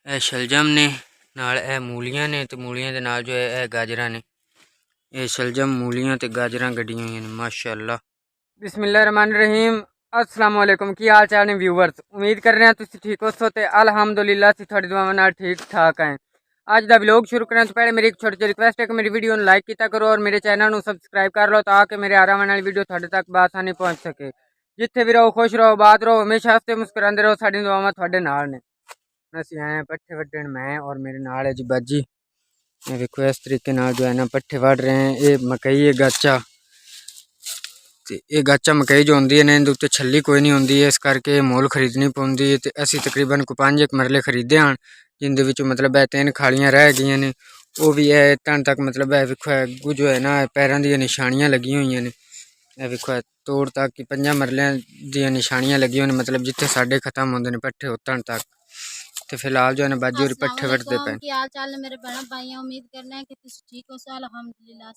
ਇਹ ਸ਼ਲਜਮ ਨੇ ਨਾਲ ਇਹ ਮੂਲੀਆਂ ਨੇ ਤੇ ਮੂਲੀਆਂ ਦੇ ਨਾਲ ਜੋ ਹੈ ਇਹ ਗਾਜਰਾਂ ਨੇ। ਇਹ ਸ਼ਲਜਮ ਮੂਲੀਆਂ ਤੇ ਗਾਜਰਾਂ ਗੱਡੀਆਂ ਹੋਈਆਂ ਨੇ ਮਾਸ਼ਾਅੱਲਾ। बिस्मिल्लाहिर्रहमानिर्रहीम अस्सलाम वालेकुम। की हाल चाल ने व्यूवर्स, उम्मीद कर रहे हैं तुम ठीक हो सो। अल्हम्दुलिल्लाह से थोड़ी दुआवां नाल ठीक ठाक हैं। अज दा व्लॉग शुरू करने तो पहले मेरी एक छोटी सी रिक्वेस्ट है कि मेरी वीडियो को लाइक किया करो और मेरे चैनल को सब्सक्राइब कर लो ताकि मेरे आने वाली वीडियो थोड़े तक बआसानी पहुँच सके। जिथे भी रहो खुश रहो बात रहो, हमेशा हंसते मुस्कुराते रहो। साडी दुआवां थोड़े नाल ने। असीं आए पट्ठे वड्डण, मैं और मेरे नाल है जी बाजी। देखो इस तरीके नाल जो है ना पट्ठे वढ़ रहे हैं। ये मकई है गाचा ਤੇ ਇਹ ਗਾਚਾ ਮਕਈ ਜੋ ਹੁੰਦੀ ਹੈ ਨੇ ਇਹਦੇ ਉੱਤੇ ਛੱਲੀ ਕੋਈ ਨਹੀਂ ਹੁੰਦੀ ਹੈ, ਇਸ ਕਰਕੇ ਮੁੱਲ ਖਰੀਦਣੀ ਪੈਂਦੀ ਹੈ। ਤੇ ਅਸੀਂ ਤਕਰੀਬਨ ਕੋ 5 ਮਰਲੇ ਖਰੀਦੇ ਹਨ, ਜਿੰਦੇ ਵਿੱਚੋਂ ਮਤਲਬ ਇਹ 3 ਖਾਲੀਆਂ ਰਹਿ ਗਈਆਂ ਨੇ। ਉਹ ਵੀ ਇਹ ਤਣ ਤੱਕ ਮਤਲਬ ਇਹ ਵੇਖੋ ਅੱਗੂ ਜੋ ਹੈ ਨਾ ਪੈਰਾਂ ਦੀਆਂ ਨਿਸ਼ਾਨੀਆਂ ਲੱਗੀਆਂ ਹੋਈਆਂ ਨੇ। ਇਹ ਵੇਖੋ ਤੋੜ ਤੱਕ ਕਿ 5 ਮਰਲਿਆਂ ਦੀਆਂ ਨਿਸ਼ਾਨੀਆਂ ਲੱਗੀਆਂ ਹੋਈਆਂ ਨੇ, ਮਤਲਬ ਜਿੱਥੇ ਸਾਡੇ ਖਤਮ ਹੁੰਦੇ ਨੇ ਪੱਠੇ ਉਤਣ ਤੱਕ। ਤੇ ਫਿਲਹਾਲ ਜੋ ਹੈ ਨਾ ਬਾਜੀ ਹੋਰ ਪੱਠੇ ਵੱਢਦੇ ਪਏ। ਕੀ ਹਾਲ ਚਾਲ ਨੇ ਮੇਰੇ ਭੈਣਾਂ ਭਾਈਆਂ, ਉਮੀਦ ਕਰਨਾ ਹੈ ਕਿ ਤੁਸੀਂ ਠੀਕ ਹੋ ਸੋ। ਅਲਹਮਦੁਲਿल्लाह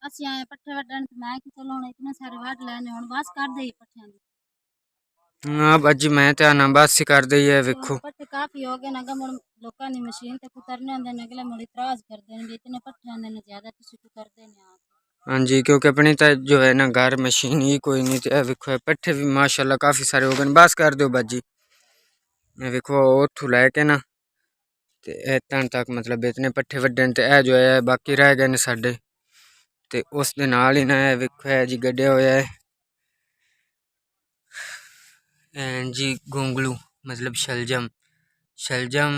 ਅਸੀਂ ਆਏ ਪੱਠੇ ਵੱਢਣ ਤੇ ਮੈਂ ਕਿ ਚਲੋ ਹੁਣ ਇਤਨੇ ਸਾਰੇ ਵੱਢ ਲੈਣੇ, ਹੁਣ ਬਸ ਕਰਦੇ ਹੀ ਪੱਠਿਆਂ ਦੀ। ਹਾਂ ਬਾਜੀ ਮੈਂ ਤੇ ਆਨਾ ਬਸ ਹੀ ਕਰਦੇ ਹੀ ਹੈ। ਵੇਖੋ ਪੱਠੇ ਕਾਫੀ ਹੋ ਗਏ ਨਾ, ਹੁਣ ਲੋਕਾਂ ਦੀ ਮਸ਼ੀਨ ਤੇ ਕੁਤਰਨੇ ਹੁੰਦੇ ਨੇ, ਅਗਲੇ ਮੁੜ ਇਤਰਾਜ਼ ਕਰਦੇ ਨੇ ਇਤਨੇ ਪੱਠੇ ਆਂਦੇ ਨੇ ਜ਼ਿਆਦਾ ਤੁਸੀਂ ਕੁਤਰਦੇ ਨੇ ਆ। हाँ जी, क्योंकि अपनी तो जो है ना घर मशीन ही कोई नहीं। तो वेखो पट्ठे भी माशाल्लाह काफ़ी सारे हो गए। बस कर दो बाजी। वेखो उथू लैके ना तो तन तक मतलब इतने पट्ठे वड्डे ते जो है बाकी रह गए ने साडे। ते उस दे नाल ही ना वेखो है जी गड्ढिया होया है जी गोंगलू मतलब शलजम। शलजम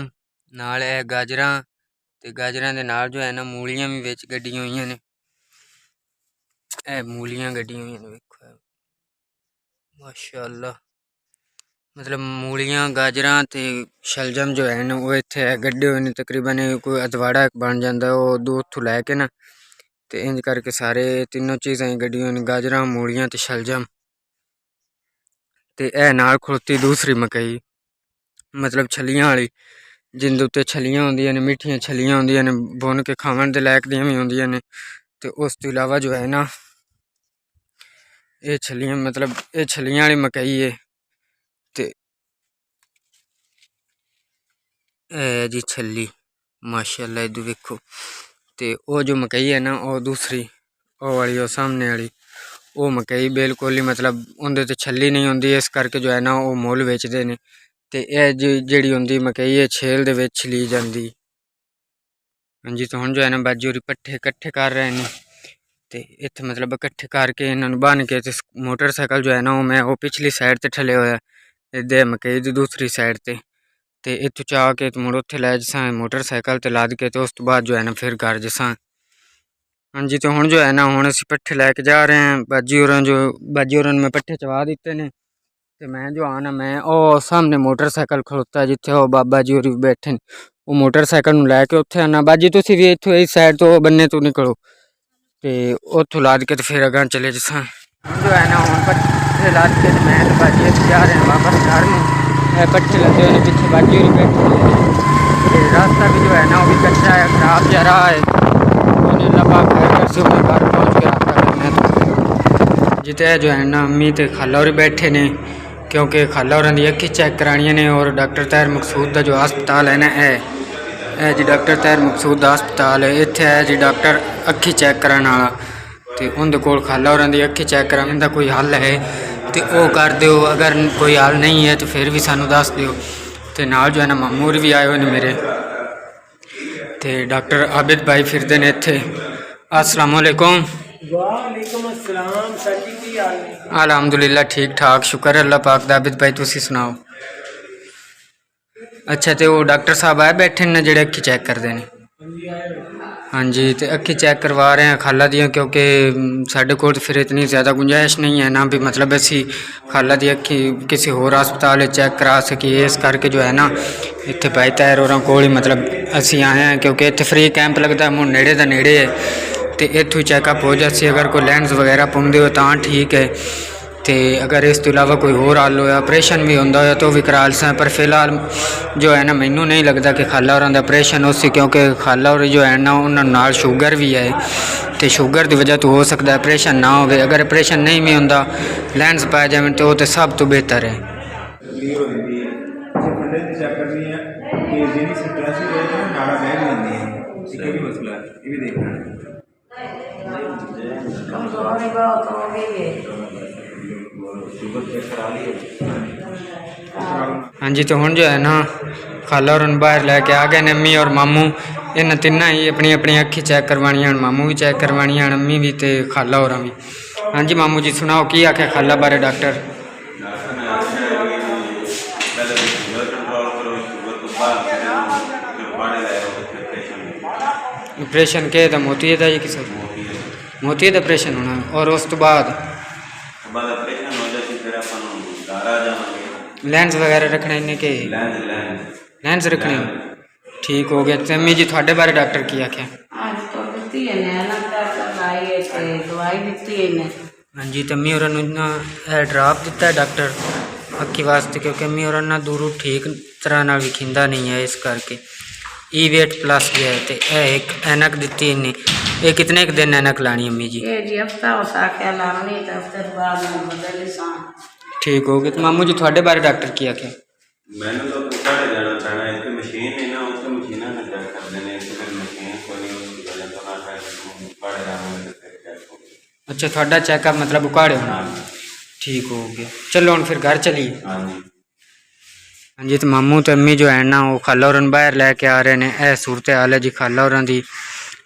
नाल है गाजरां ते गाजरां दे नाल जो है ना मूलियां भी विच गड्डियां होईयां ने। मूलियां गड्डियां हुई ने वेखो माशाअल्लाह। मतलब मूलियां गाजरां ते शलजम जो है ना वो इत्थे गड्ढे हुए ने। तकरीबन कोई अदवाड़ा बन जाता है वो दूर तो लैके ना तो इंज करके सारे तीनों चीज़ां गड्डियां ने, गाजरां मूलियां ते शलजम। ते ए नाल खड़ोती दूसरी मकई मतलब छलियां वाली, जिंदे उत्ते छलियां होंदियां ने, मिठियां छलियां होंदियां ने, बुन के खावन दे लायक दियां भी होंदियां ने। तो उस तो इलावा जो है ना ये छलियां मतलब ये छलियां वाली मकई है। ते जी छली माशाल्लाह इधर देखो। तो वो जो मकई है ना वो दूसरी वो वाली वो सामने वाली वो मकई बिल्कुल ही मतलब उनके तो छली नहीं होंदी, इस करके जो है ना वो मुल बेचते हैं। तो यह जी होंगी मकई है छेल दे विच ली जाती। हाँ जी, तो हुण जो है ना बाजी होरी पट्ठे कट्ठे कर रहे हैं। तो इत्थे मतलब इकट्ठे करके इन्होंने बन के ते मोटरसाइकिल जो है ना वो मैं वो पिछली साइड ते ठले होया इधर मकई दी दूसरी साइड ते। तो इतों चाह के मुड़ उत्थे लै जसा मोटरसाइकिल ते लाद के तो उस तो बाद जो है ना फिर घर जसा। हाँ जी, तो हुण जो है ना हुण असीं पट्ठे लैके जा रहे हैं। बाजी होरां मैं पट्ठे चवा दिते ने। तो मैं जो आना मैं ओ सामने मोटरसाइकिल खड़ोता जिथे वो बाबा जी होरी बैठे ने, वो मोटरसाइकिल लैके उत्थे आना। बाजी तुसीं भी इत्थों इस साइड तो बन्ने तो निकलो तो उतों लाद के तो फिर अगर चले जसा। जो है ना हम पट्ठे लाद के मैं बाजी जा रहे हैं वापस घर में। पट्ठे लगे हुए पीछे बाजी होरी बैठे। रास्ता भी जो है ना वो भी कच्चा है, खराब जा रहा है। घर से उन्हें घर पहुँच के रास्ता करना है। जिते जो है ना अम्मी तो खाला होरी बैठे ने, क्योंकि खाला होरां दी अक्खी चेक करानियां ने। और डॉक्टर ताहिर मकसूद का जो हस्पताल है ना है जी डॉक्टर ताहिर मकसूद का हस्पताल है। इत्थे है जी डॉक्टर अक्खी चेक कराने वाला। तो उनके कोल खाला होरां दी अक्खी चेक कराने का कोई हल है तो वो कर दो, अगर कोई हल नहीं है तो फिर भी सानू दस दो। तो नाल जो है ना मामूर भी आए हुए हैं मेरे। तो डॉक्टर आबिद भाई फिरते ने इत्थे। अस्सलाम वालेकुम। वालेकुम अस्सलाम सर जी, की हाल है? अल्हम्दुलिल्लाह ठीक ठाक, शुक्र है अल्लाह पाक दा। आबिद भाई तुसी सुनाओ। अच्छा, तो वो डॉक्टर साहब आए बैठे ने जेड़े अक्खी चेक करते हैं? हाँ जी, तो अक्खी चेक करवा रहे हैं खाला दियाँ, क्योंकि साढ़े को फिर इतनी ज़्यादा गुंजाइश नहीं है ना भी मतलब असी खाला दी अक्खी किसी होर हस्पताल चेक करा सकिए। इस करके जो है ना इत्थे भाई ताहिर होरां कोल ही मतलब असी आए हैं, क्योंकि इत्थे फ्री कैंप लगता है। मुझे नेड़े दा नेड़े है तो इत्थों चैकअप हो जासी। अगर कोई लेंस वगैरह पाउंदे हो तां ठीक है। तो अगर इस तो इलावा कोई होर हल होया ऑपरेशन भी होंदा होया तो भी करा लसां। पर फिलहाल जो है ना मैनू नहीं लगता कि खाला होरां दा ऑपरेशन हो सी, क्योंकि खाला होर जो है ना उन्होंने नाल शुगर भी है। तो शुगर की वजह तो हो सकता है ऑपरेशन ना हो। अगर ऑपरेशन नहीं भी होंदा लेंस पाए जाए तो सब तो बेहतर है। ਵੀ ਹੈ ਕਿ ਜਿਹੜੀ ਸਟ੍ਰੈਸ ਹੋਏ ਨਾ ਨਾੜਾ ਬਹਿ ਵੀ ਜਾਂਦੀ ਹੈ, ਇਹ ਵੀ ਮਸਲਾ ਹੈ, ਇਹ ਵੀ ਦੇਖਣਾ ਹੈ। कमजोरी बहुत हो गई है। शुगर चेक करा लिए। हाँ जी, तो हुण जो है ना खाला और बाहर लैके आ गए ने अम्मी और मामू। इन तिना ही अपनी अपनी अखी चेक करवानियां, मामू भी चेक करवानियां, अम्मी भी ते खाला और भी। हाँ जी मामू जी सुनाओ की आख्या खाला बारे डॉक्टर? डॉक्टर ने आख्या कि पहले शुगर कंट्रोल करो, शुगर तो बाद फिर बढ़े रहे फिर ऑपरेशन। ऑपरेशन के तो मोती है ये किस मोती है ऑपरेशन होना, और उस तो बाद ऑपरेशन हो जाए फिर अपन घर आ जाएंगे। लेंस वगैरह रखने इन्हें के लेंस रखने ठीक हो गया। ते अम्मी जी थोड़े बारे डॉक्टर की आख्या? आज तो दिती है ने ना लाई है ते दवाई दिती है ने। हाँ जी, तो अम्मी और ड्राप दिता है डॉक्टर अक्की वास्ते, क्योंकि अम्मी और दूरों ठीक तरह नाल विखिंदा नहीं है, इस करके E8+ गया है। तो यह एक ऐनक दी इन्हें, ये कितने एक दिन ऐनक लानी अम्मी जी? ये जी हफ्ता हो साख्या लानी तो हफ्ते बाद में बदल सान ठीक हो गया। तो मामू जी थोड़े बारे डॉक्टर की आख्या? मैंने तो उठाड़े जाना पैना, एक मशीन है ना, उस मशीन ने चेक कर देने, फिर मशीन को नहीं उसकी वजह तो ना उठाड़े जाना तो फिर चेक हो गया। अच्छा, थोड़ा चेकअप मतलब उकाड़े होना, ठीक हो गया। चलो हम फिर घर चलिए। हाँ जी। हाँ जी, तो मामू तो अम्मी जो है ना वो खाला और बाहर लैके आ रहे हैं। यह सूरत हाल है जी खाला और दी,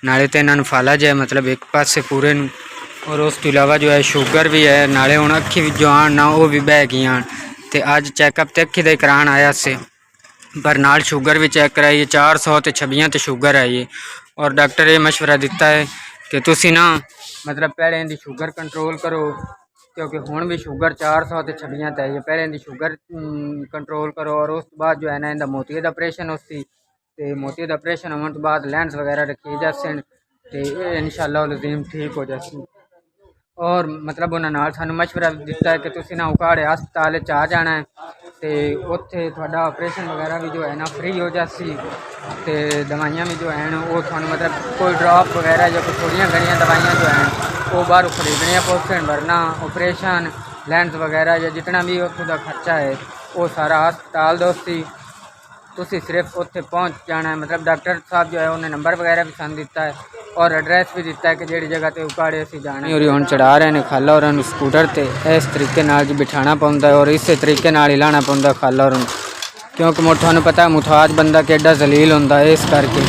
नाले तो इन्होंने फाला जो है मतलब एक पासे पूरे नूं, और उस तो इलावा जो है शुगर भी है, नाले हुण अखी भी जो आन ना वो भी बह गई आन। तो अज चैकअप तो अखी का करान आया से, पर नाल शुगर भी चेक कराइए, 400 तो 26 तो शुगर आई है। और डॉक्टर ये मशवरा दिता है कि तुसी ना मतलब पहले इनकी शुगर कंट्रोल करो, क्योंकि हुण भी शुगर 400 तो 26 तो आई है। पहले इनकी शुगर कंट्रोल करो, और उस बाद जो है ना इनका मोतिये का ऑपरेशन उसी तो मोतिये का ऑपरेशन होने तो बाद लेंस वगैरह रखी जासन, तो इंशाअल्लाह लज़ीम ठीक हो जासी। और मतलब उन्होंने नाल सानू मशवरा दिता है कि तुसी ना उकाड़े हस्पताल आ जाना है, तो उत्थे थोड़ा ऑपरेशन वगैरह भी जो है ना फ्री हो जासी। तो दवाइयाँ भी जो हैं वो थानू मतलब कोई ड्रॉप वगैरह या कोई थोड़ियाँ घड़ियाँ दवाइयाँ जो हैं वो बाहरों खरीदनियाँ पौसन, वरना ऑपरेशन लेंस वगैरह या जितना भी उत्थों का खर्चा है वो सारा हस्पताल दोस्ती। तुसी सिर्फ उत्थे पहुँच जाना है। मतलब डॉक्टर साहब जो है उन्हें नंबर वगैरह भी सन दिता है और एड्रैस भी दिता है कि जिहड़ी जगह ते उकाड़े असीं जाना है। और हुण चढ़ा रहे हैं खाला और स्कूटर ते इस तरीके नाल जी बिठाना पौंदा है, और इस तरीके नाल ही लाना पौंदा खाला और, क्योंकि तुहानूं पता है मुथाज बंदा किड्डा जलील हुंदा है, इस करके।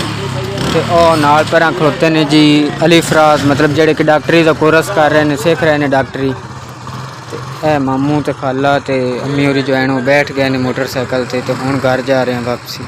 तो और नाल पर खलोते ने जी अली फराज, मतलब जिहड़े कि डॉक्टरी का कोर्स कर रहे हैं, सीख रहे हैं डॉक्टरी। ए मामू तो खाला तो अम्मी होरी जो है वो बैठ गए ने मोटरसाइकिल से, तो हुण घर जा रहे हैं वापसी।